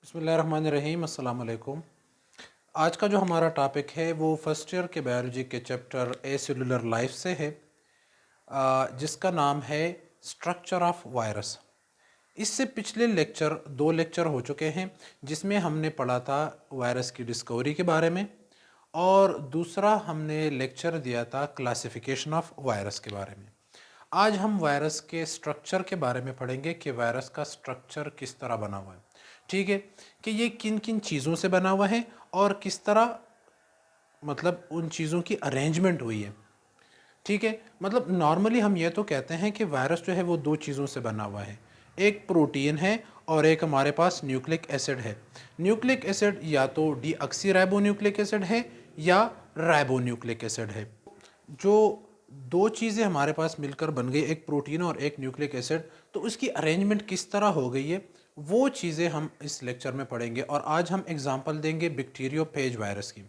बिस्मिल्लाहिर्रहमानिर्रहीम, अस्सलाम वालेकुम। आज का जो हमारा टॉपिक है वो फर्स्ट ईयर के बायोलॉजी के चैप्टर ए सेलुलर लाइफ से है, जिसका नाम है स्ट्रक्चर ऑफ वायरस। इससे पिछले दो लेक्चर हो चुके हैं, जिसमें हमने पढ़ा था वायरस की डिस्कवरी के बारे में, और दूसरा हमने लेक्चर दिया था क्लासिफिकेशन ऑफ वायरस के बारे में। आज हम वायरस के स्ट्रक्चर के बारे में पढ़ेंगे कि वायरस का स्ट्रक्चर किस तरह बना हुआ है। ठीक है, कि ये किन किन चीज़ों से बना हुआ है और किस तरह मतलब उन चीज़ों की अरेंजमेंट हुई है। ठीक है, मतलब नॉर्मली हम ये तो कहते हैं कि वायरस जो है वो दो चीज़ों से बना हुआ है, एक प्रोटीन है और एक हमारे पास न्यूक्लिक एसिड है। न्यूक्लिक एसिड या तो डीऑक्सी राइबो न्यूक्लिक एसिड है या राइबो न्यूक्लिक एसिड है। जो दो चीज़ें हमारे पास मिलकर बन गई, एक प्रोटीन और एक न्यूक्लिक एसिड, तो उसकी अरेंजमेंट किस तरह हो गई है वो चीज़ें हम इस लेक्चर में पढ़ेंगे। और आज हम एग्जांपल देंगे बैक्टीरियोफेज वायरस की,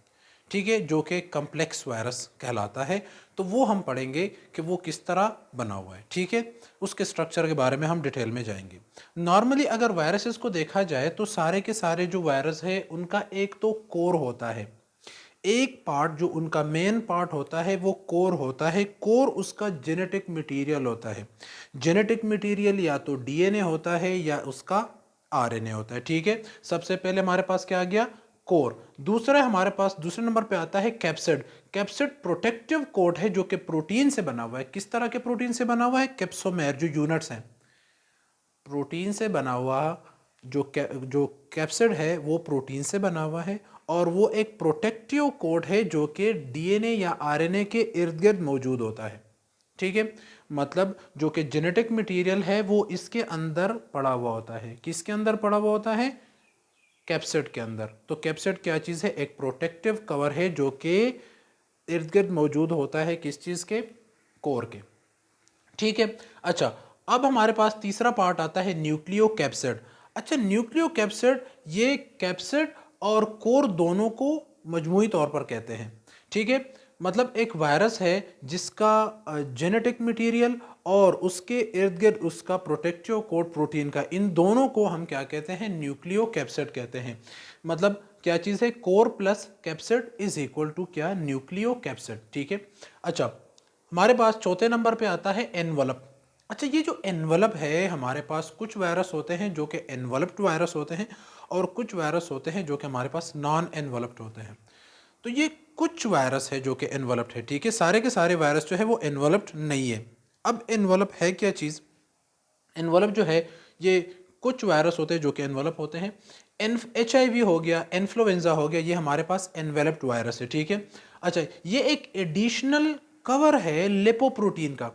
ठीक है, जो कि कम्प्लेक्स वायरस कहलाता है। तो वो हम पढ़ेंगे कि वो किस तरह बना हुआ है। ठीक है, उसके स्ट्रक्चर के बारे में हम डिटेल में जाएंगे। नॉर्मली अगर वायरसेस को देखा जाए तो सारे के सारे जो वायरस है उनका एक तो कोर होता है, एक पार्ट जो उनका मेन पार्ट होता है वो कोर होता है। कोर उसका जेनेटिक मटेरियल होता है। जेनेटिक मटेरियल या तो डीएनए होता है या उसका आरएनए होता है। ठीक है, सबसे पहले हमारे पास क्या आ गया, कोर। दूसरा हमारे पास दूसरे नंबर पे आता है कैप्सिड। कैप्सिड प्रोटेक्टिव कोट है जो कि प्रोटीन से बना हुआ है। किस तरह के प्रोटीन से बना हुआ है, कैप्सोमेर जो यूनिट्स हैं, प्रोटीन से बना हुआ। जो कैप्सिड है वो प्रोटीन से बना हुआ है और वो एक प्रोटेक्टिव कोट है जो कि डीएनए या आरएनए के इर्द गिर्द मौजूद होता है। ठीक है, मतलब जो कि जेनेटिक मटेरियल है वो इसके अंदर पड़ा हुआ होता है। किसके अंदर पड़ा हुआ होता है, कैप्सिड के अंदर। तो कैप्सिड क्या चीज़ है, एक प्रोटेक्टिव कवर है जो कि इर्द गिर्द मौजूद होता है, किस चीज़ के, कोर के। ठीक है, अच्छा, अब हमारे पास तीसरा पार्ट आता है न्यूक्लियो कैप्सिड। अच्छा, न्यूक्लियो कैप्सिड ये कैप्सिड और कोर दोनों को मजमूई तौर पर कहते हैं। ठीक है, मतलब एक वायरस है जिसका जेनेटिक मटेरियल और उसके इर्द गिर्द उसका प्रोटेक्टिव कोट प्रोटीन का, इन दोनों को हम क्या कहते हैं, न्यूक्लियो कैप्सिड कहते हैं। मतलब क्या चीज़ है, core plus capsid is equal to क्या, न्यूक्लियो कैप्सिड। ठीक है, अच्छा, हमारे पास चौथे नंबर पे आता है एनवलप। अच्छा, ये जो एनवलप है हमारे पास, कुछ वायरस होते हैं जो कि एनवलप्ड वायरस होते हैं और कुछ वायरस होते हैं जो कि हमारे पास नॉन एनवलप्ड होते हैं। तो ये कुछ वायरस है जो कि एनवलप्ड है। ठीक है, सारे के सारे वायरस जो है वो एनवलप्ड नहीं है। अब एनवलप है क्या चीज़, एनवलप जो है ये कुछ वायरस होते हैं जो कि एनवलप होते हैं। HIV हो गया, इन्फ्लुएंजा हो गया, ये हमारे पास एनवेलप्ड वायरस है। ठीक है, अच्छा, ये एक एडिशनल कवर है लिपोप्रोटीन का।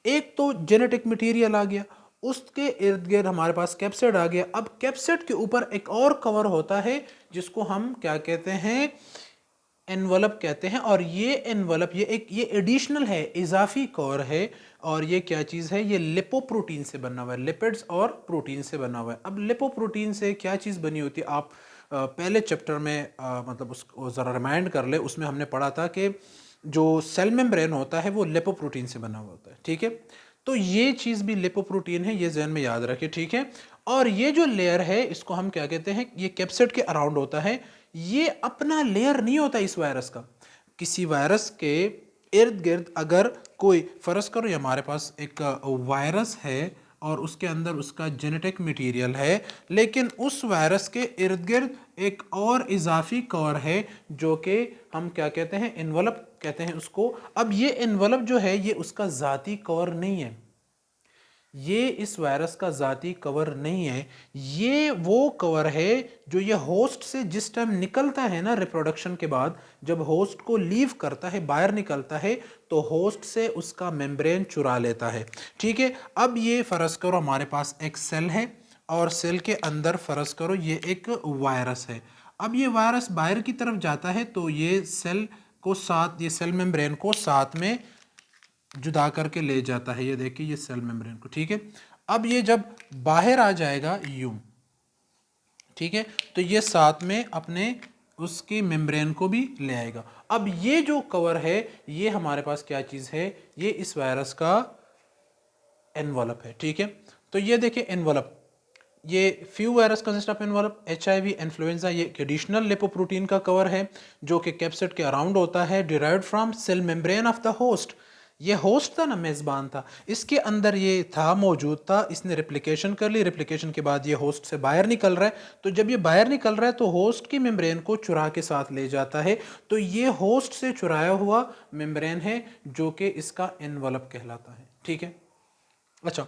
एक तो जेनेटिक मटेरियल आ गया, उसके इर्द गिर्द हमारे पास कैप्सिड आ गया। अब कैप्सिड के ऊपर एक और कवर होता है जिसको हम क्या कहते हैं, एनवलप कहते हैं। और ये एनवलप ये एडिशनल है, इजाफी कवर है। और ये क्या चीज़ है, ये लिपोप्रोटीन से बना हुआ है, लिपिड्स और प्रोटीन से बना हुआ है। अब लिपोप्रोटीन से क्या चीज़ बनी होती है, आप पहले चैप्टर में मतलब उसको ज़रा रिमाइंड कर ले, उसमें हमने पढ़ा था कि जो सेल मेम्ब्रेन होता है वो लिपोप्रोटीन से बना हुआ होता है। ठीक है, तो ये चीज़ भी लिपोप्रोटीन है, ये जहन में याद रखें। ठीक है, और ये जो लेयर है इसको हम क्या कहते हैं, ये कैप्सिड के अराउंड होता है। ये अपना लेयर नहीं होता इस वायरस का। किसी वायरस के इर्द गिर्द अगर कोई, फर्ज करो ये हमारे पास एक वायरस है और उसके अंदर उसका जेनेटिक मटेरियल है, लेकिन उस वायरस के इर्द गिर्द एक और इजाफी कवर है जो कि हम क्या कहते हैं, एनवलप कहते हैं उसको। अब ये एनवलप जो है ये उसका ज़ाती कवर नहीं है, ये इस वायरस का ज़ाती कवर नहीं है। ये वो कवर है जो ये होस्ट से जिस टाइम निकलता है ना, रिप्रोडक्शन के बाद जब होस्ट को लीव करता है, बाहर निकलता है, तो होस्ट से उसका मेम्ब्रेन चुरा लेता है। ठीक है, अब ये फ़र्ज़ करो हमारे पास एक सेल है और सेल के अंदर फ़र्ज़ करो ये एक वायरस है। अब ये वायरस बाहर की तरफ जाता है तो ये सेल को साथ, ये सेल मेम्ब्रेन को साथ में जुदा करके ले जाता है। ये देखिए ये सेल मेम्ब्रेन को। ठीक है, अब ये जब बाहर आ जाएगा यूं, ठीक है, तो ये साथ में अपने उसकी मेम्ब्रेन को भी ले आएगा। अब ये जो कवर है ये हमारे पास क्या चीज़ है, ये इस वायरस का एनवलप है। ठीक है, तो ये देखिए एनवलप, ये few virus consist of envelope, HIV, influenza ये एडिशनल लिपोप्रोटीन का कवर है जो कि कैप्सिड के अराउंड होता है, derived from cell membrane of the host. ये होस्ट था ना, मेज़बान था, इसके अंदर ये था, मौजूद था, इसने रिप्लिकेशन कर ली, रिप्लिकेशन के बाद ये होस्ट से बाहर निकल रहा है। तो जब ये बाहर निकल रहा है तो होस्ट की मेम्ब्रेन को चुरा के साथ ले जाता है। तो ये होस्ट से चुराया हुआ मेम्ब्रेन है जो कि इसका एनवलप कहलाता है। ठीक है, अच्छा,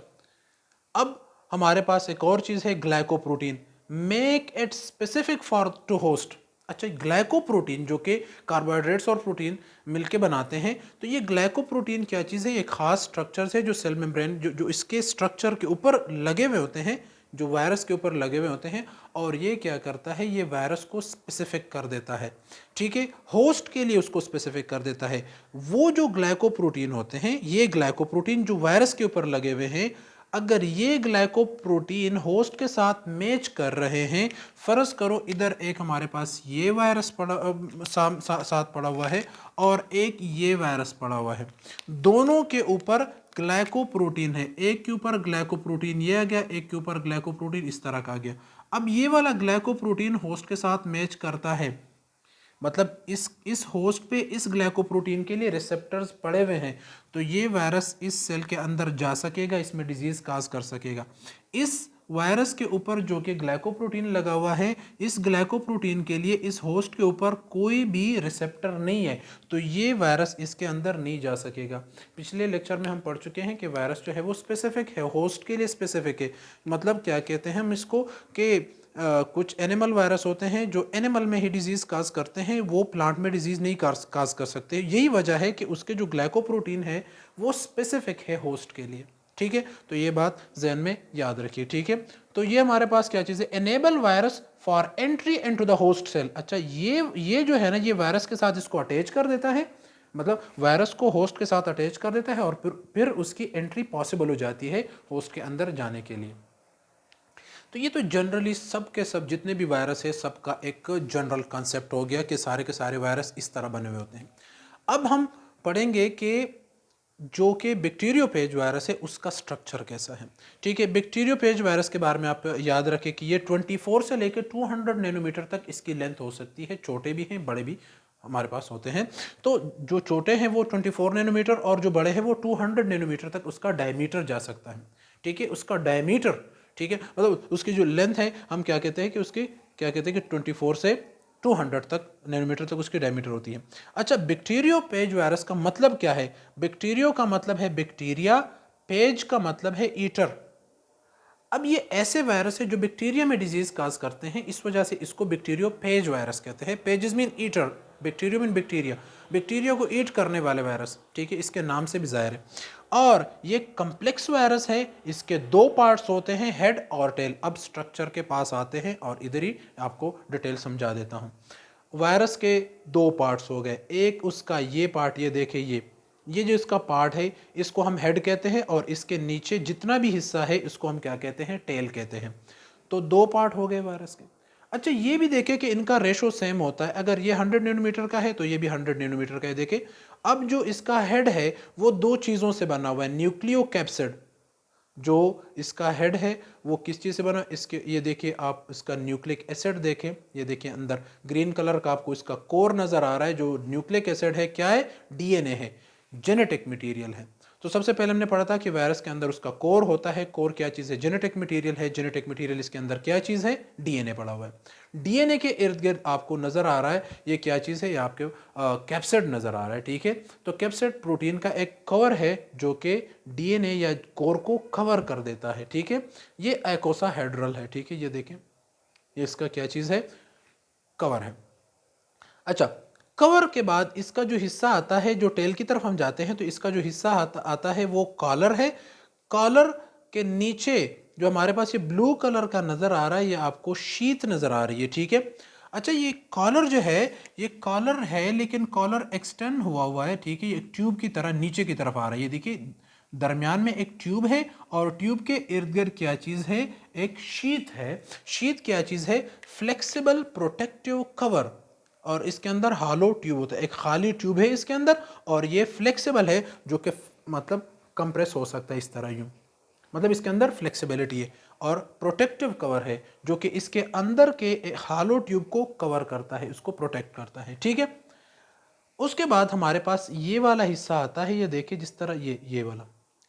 अब हमारे पास एक और चीज़ है glycoprotein, make it specific for to host. अच्छा, ग्लाइकोप्रोटीन जो कि कार्बोहाइड्रेट्स और प्रोटीन मिलके बनाते हैं, तो ये ग्लाइकोप्रोटीन क्या चीज़ है? ये खास स्ट्रक्चर्स है जो सेल मेम्ब्रेन जो इसके स्ट्रक्चर के ऊपर लगे हुए होते हैं, जो वायरस के ऊपर लगे हुए होते हैं, और ये क्या करता है? ये वायरस को स्पेसिफिक कर देता है। ठीक है, होस्ट के लिए उसको स्पेसिफिक कर देता है। वो जो ग्लाइकोप्रोटीन होते हैं, ये ग्लाइकोप्रोटीन जो वायरस के ऊपर लगे हुए हैं, अगर ये ग्लाइकोप्रोटीन होस्ट के साथ मैच कर रहे हैं, फर्ज करो इधर एक हमारे पास ये वायरस पड़ा साथ पड़ा हुआ है और एक ये वायरस पड़ा हुआ है, दोनों के ऊपर ग्लाइकोप्रोटीन है, एक के ऊपर ग्लाइकोप्रोटीन ये आ गया, एक के ऊपर ग्लाइकोप्रोटीन इस तरह का आ गया। अब ये वाला ग्लाइकोप्रोटीन होस्ट के साथ मैच करता है, मतलब इस होस्ट पे इस ग्लाइकोप्रोटीन के लिए रिसेप्टर्स पड़े हुए हैं, तो ये वायरस इस सेल के अंदर जा सकेगा, इसमें डिजीज काज कर सकेगा। इस वायरस के ऊपर जो कि ग्लाइकोप्रोटीन लगा हुआ है, इस ग्लाइकोप्रोटीन के लिए इस होस्ट के ऊपर कोई भी रिसेप्टर नहीं है, तो ये वायरस इसके अंदर नहीं जा सकेगा। पिछले लेक्चर में हम पढ़ चुके हैं कि वायरस जो है वो स्पेसिफिक है, होस्ट के लिए स्पेसिफिक है। मतलब क्या कहते हैं हम इसको कि कुछ एनिमल वायरस होते हैं जो एनिमल में ही डिजीज़ काज करते हैं, वो प्लांट में डिजीज़ नहीं काज कर सकते। यही वजह है कि उसके जो ग्लाइकोप्रोटीन है वो स्पेसिफिक है होस्ट के लिए। ठीक है, तो ये बात जहन में याद रखिए। ठीक है, तो ये हमारे पास क्या चीज़ है? Enable virus for entry into the host cell. अच्छा, ये जो है ना, ये वायरस के साथ इसको अटैच कर देता है, मतलब वायरस को होस्ट के साथ अटैच कर देता है और फिर उसकी एंट्री पॉसिबल हो जाती है होस्ट के अंदर जाने के लिए। तो ये तो जनरली सब के सब जितने भी वायरस है सबका एक जनरल कॉन्सेप्ट हो गया कि सारे के सारे वायरस इस तरह बने हुए होते हैं। अब हम पढ़ेंगे कि जो कि बैक्टीरियोफेज वायरस है उसका स्ट्रक्चर कैसा है। ठीक है, बैक्टीरियोफेज वायरस के बारे में आप याद रखें कि ये 24 से लेकर 200 नैनोमीटर तक इसकी लेंथ हो सकती है, छोटे भी हैं बड़े भी हमारे पास होते हैं। तो जो छोटे हैं वो 24 नैनोमीटर और जो बड़े हैं वो 200 नैनोमीटर तक उसका डायमीटर जा सकता है। ठीक है, उसका डायमीटर, ठीक है, मतलब उसकी जो लेंथ है हम क्या कहते हैं कि उसकी क्या कहते हैं कि 24 से 200 तक नैनोमीटर तक उसकी डायमीटर होती है। अच्छा, बैक्टीरियोफेज वायरस का मतलब क्या है? बैक्टीरियो का मतलब है बैक्टीरिया, पेज का मतलब है ईटर। अब ये ऐसे वायरस है जो बैक्टीरिया में डिजीज काज करते हैं, इस वजह से इसको बैक्टीरियोफेज वायरस कहते हैं। Pages mean eater, bacteria mean bacteria, bacteria को ईट करने वाले वायरस। ठीक है, इसके नाम से भी जाहिर है। और ये कम्प्लेक्स वायरस है, इसके दो पार्ट्स होते हैं, हेड और टेल। अब स्ट्रक्चर के पास आते हैं और इधर ही आपको डिटेल समझा देता हूँ। वायरस के दो पार्ट्स हो गए, एक उसका ये पार्ट, ये देखिए ये जो इसका पार्ट है इसको हम हेड कहते हैं और इसके नीचे जितना भी हिस्सा है इसको हम क्या कहते हैं? टेल कहते हैं। तो दो पार्ट हो गए वायरस के। अच्छा, ये भी देखें कि इनका रेशो सेम होता है, अगर ये 100 नैनोमीटर का है तो ये भी 100 नैनोमीटर का है। देखें, अब जो इसका हेड है वो दो चीज़ों से बना हुआ है, न्यूक्लियोकैप्सिड। जो इसका हेड है वो किस चीज़ से बना? इसके ये देखिए आप इसका न्यूक्लिक एसिड देखें, ये देखिए अंदर ग्रीन कलर का आपको इसका कोर नज़र आ रहा है। जो न्यूक्लिक एसिड है क्या है? डीएनए है, जेनेटिक मटेरियल है। तो सबसे पहले हमने पढ़ा था कि वायरस के अंदर उसका कोर होता है। कोर क्या चीज़ है? जेनेटिक मटेरियल है। जेनेटिक मटेरियल इसके अंदर क्या चीज़ है? डीएनए पड़ा हुआ है। डीएनए के इर्द गिर्द आपको नज़र आ रहा है ये क्या चीज़ है? ये आपके कैप्सिड नज़र आ रहा है। ठीक है, तो कैप्सिड प्रोटीन का एक कवर है जो कि डीएनए या कोर को कवर कर देता है। ठीक है, ये आइकोसाहेड्रल है। ठीक है, ये देखें, ये इसका क्या चीज़ है? कवर है। अच्छा, कवर के बाद इसका जो हिस्सा आता है, जो टेल की तरफ हम जाते हैं तो इसका जो हिस्सा आता है वो कॉलर है। कॉलर के नीचे जो हमारे पास ये ब्लू कलर का नज़र आ रहा है, ये आपको शीत नज़र आ रही है। ठीक है, अच्छा, ये कॉलर जो है ये कॉलर है लेकिन कॉलर एक्सटेंड हुआ है। ठीक है, ये एक ट्यूब की तरह नीचे की तरफ आ रहा है। ये देखिए दरमियान में एक ट्यूब है और ट्यूब के इर्द गिर्द क्या चीज़ है? एक शीत है। शीत क्या चीज़ है? Flexible protective cover. और इसके अंदर हॉलो ट्यूब होता है, एक खाली ट्यूब है इसके अंदर और ये फ्लेक्सिबल है जो कि मतलब कंप्रेस हो सकता है इस तरह यूँ। मतलब इसके अंदर फ्लेक्सिबिलिटी है, और प्रोटेक्टिव कवर है जो कि इसके अंदर के हालो ट्यूब को कवर करता है, इसको प्रोटेक्ट करता है। ठीक है, उसके बाद हमारे पास ये वाला हिस्सा आता है, ये देखिए जिस तरह ये वाला,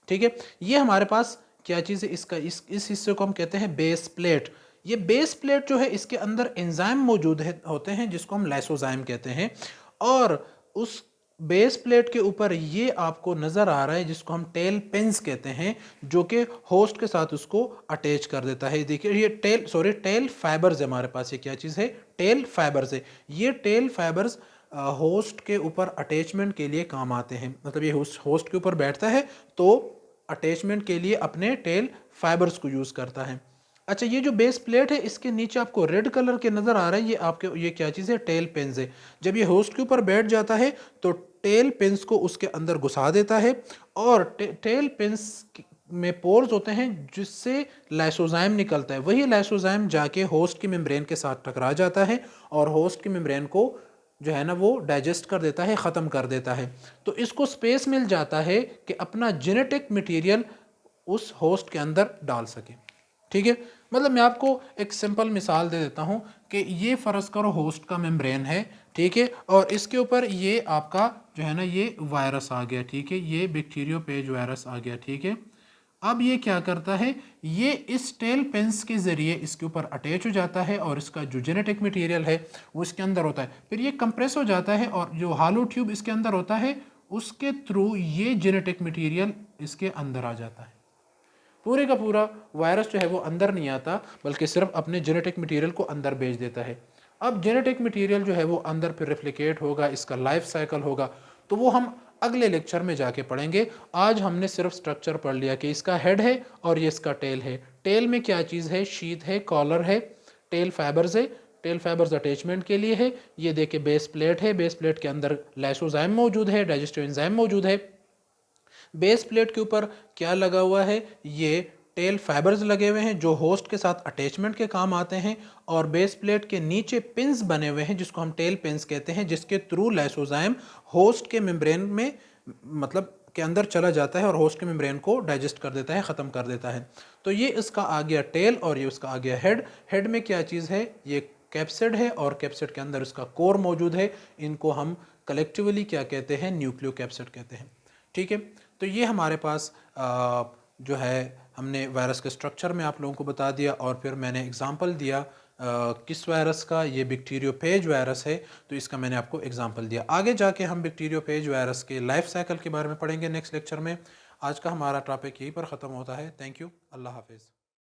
ठीक है, ये हमारे पास क्या चीज़ है, इसका इस हिस्से को हम कहते हैं बेस प्लेट। ये बेस प्लेट जो है इसके अंदर एंजाइम मौजूद है होते हैं जिसको हम लाइसोजाइम कहते हैं, और उस बेस प्लेट के ऊपर ये आपको नज़र आ रहा है जिसको हम टेल पिन्स कहते हैं, जो कि होस्ट के साथ उसको अटैच कर देता है। देखिए ये टेल फाइबर्स है हमारे पास, ये क्या चीज़ है, टेल फाइबर्स है। ये टेल फाइबर्स होस्ट के ऊपर अटैचमेंट के लिए काम आते हैं, मतलब ये होस्ट के ऊपर बैठता है तो अटैचमेंट के लिए अपने टेल फाइबर्स को यूज़ करता है। अच्छा, ये जो बेस प्लेट है इसके नीचे आपको रेड कलर के नज़र आ रहा है, ये क्या चीज़ है, टेल पिन्स है। जब ये होस्ट के ऊपर बैठ जाता है तो टेल पिन्स को उसके अंदर घुसा देता है, और टेल पिन्स में पोर्स होते हैं जिससे लाइसोजाइम निकलता है। वही लाइसोजाइम जाके होस्ट की मेम्ब्रेन के साथ टकरा जाता है और होस्ट की मेम्ब्रेन को जो है ना वो डाइजेस्ट कर देता है, ख़त्म कर देता है। तो इसको स्पेस मिल जाता है कि अपना जेनेटिक मटेरियल उस होस्ट के अंदर डाल सके। ठीक है, मतलब मैं आपको एक सिंपल मिसाल दे देता हूँ कि ये फ़र्ज़ करो होस्ट का मेम्ब्रेन है, ठीक है, और इसके ऊपर ये आपका जो है ना ये वायरस आ गया, ठीक है, ये बैक्टीरियोफेज वायरस आ गया, ठीक है। अब ये क्या करता है, ये इस टेल पेंस के ज़रिए इसके ऊपर अटैच हो जाता है और इसका जो जेनेटिक मटेरियल है वो इसके अंदर होता है, फिर ये कंप्रेस हो जाता है और जो हालो ट्यूब इसके अंदर होता है उसके थ्रू ये जेनेटिक मटेरियल इसके अंदर आ जाता है। पूरे का पूरा वायरस जो है वो अंदर नहीं आता बल्कि सिर्फ अपने जेनेटिक मटेरियल को अंदर भेज देता है। अब जेनेटिक मटेरियल जो है वो अंदर फिर रेप्लिकेट होगा, इसका लाइफ साइकिल होगा, तो वो हम अगले लेक्चर में जाके पढ़ेंगे। आज हमने सिर्फ स्ट्रक्चर पढ़ लिया कि इसका हेड है और ये इसका टेल है। टेल में क्या चीज़ है, शीथ है, कॉलर है, टेल फाइबर्स है, टेल फाइबर्स अटैचमेंट के लिए है। ये देखिए बेस प्लेट है, बेस प्लेट के अंदर लाइसोजाइम मौजूद है, डाइजेस्टिव एंजाइम मौजूद है। बेस प्लेट के ऊपर क्या लगा हुआ है, ये टेल फाइबर्स लगे हुए हैं जो होस्ट के साथ अटैचमेंट के काम आते हैं, और बेस प्लेट के नीचे पिंस बने हुए हैं जिसको हम टेल पिंस कहते हैं, जिसके थ्रू लाइसोजाइम होस्ट के मेम्ब्रेन में मतलब के अंदर चला जाता है और होस्ट के मेम्ब्रेन को डाइजेस्ट कर देता है, ख़त्म कर देता है। तो ये इसका आ गया टेल और ये उसका आ गया हेड। हेड में क्या चीज़ है, ये कैप्सिड है और कैप्सिड के अंदर इसका कोर मौजूद है। इनको हम कलेक्टिवली क्या कहते हैं, न्यूक्लियो कैप्सिड कहते हैं। ठीक है, तो ये हमारे पास जो है हमने वायरस के स्ट्रक्चर में आप लोगों को बता दिया, और फिर मैंने एग्जांपल दिया किस वायरस का, ये बैक्टीरियोफेज वायरस है, तो इसका मैंने आपको एग्जांपल दिया। आगे जाके हम बैक्टीरियोफेज वायरस के लाइफ साइकिल के बारे में पढ़ेंगे नेक्स्ट लेक्चर में। आज का हमारा टॉपिक यहीं पर ख़त्म होता है। थैंक यू, अल्लाह हाफिज़।